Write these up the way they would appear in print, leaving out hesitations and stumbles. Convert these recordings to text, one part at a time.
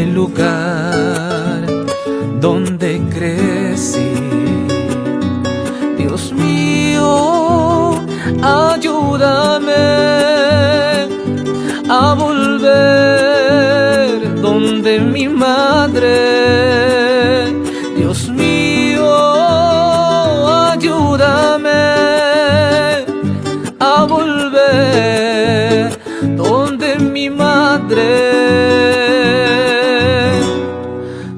el lugar donde crecí. Dios mío, ayúdame a volver donde mi madre. Dios mío, ayúdame a volver donde mi madre.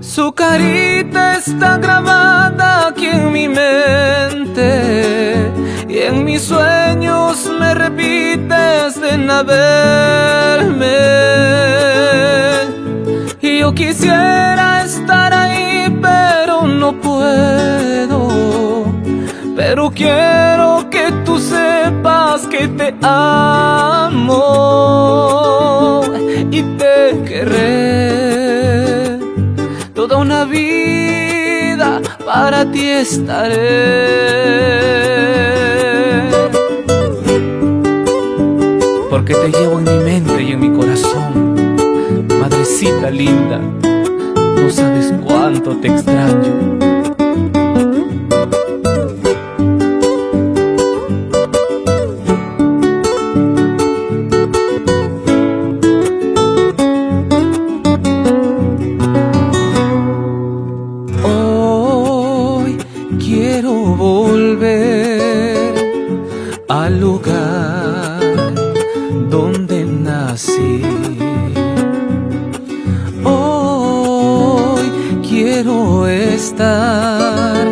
Su carita está grabada aquí en mi mente, y en mis sueños me repites ven a verme. Y yo quisiera estar ahí, pero no puedo. Pero quiero que tú sepas que te amo y te querré. Toda una vida para ti estaré. Porque te llevo en mi mente y en mi corazón, madrecita linda, no sabes cuánto te extraño. Quiero volver al lugar donde nací. Hoy quiero estar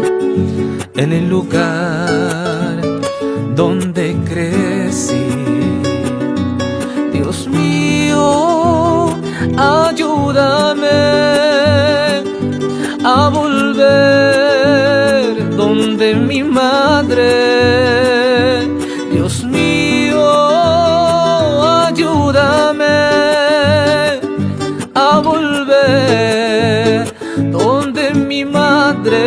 en el lugar donde crecí. Dios mío, ayúdame a volver donde mi madre. Dios mío, ayúdame a volver donde mi madre.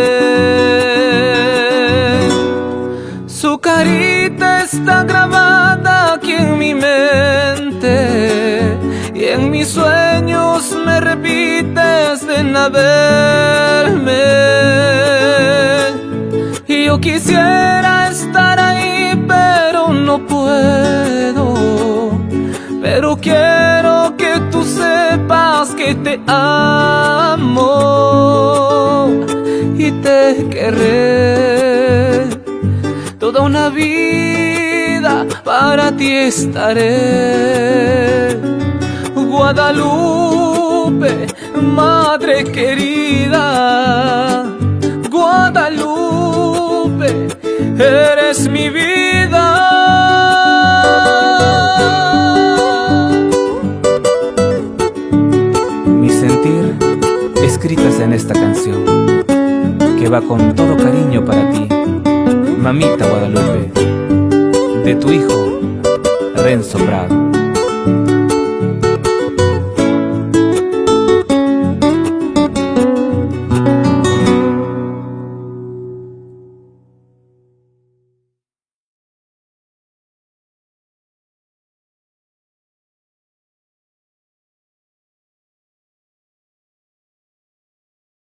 Su carita está grabada aquí en mi mente, y en mis sueños me repites ven a verme. Y yo quisiera estar ahí, pero no puedo. Pero quiero que tú sepas que te amo y te querré. Toda una vida para ti estaré. Guadalupe, madre querida, Guadalupe, eres mi vida. Mi sentir escritas en esta canción, que va con todo cariño para ti, mamita Guadalupe, de tu hijo Renzo Prado.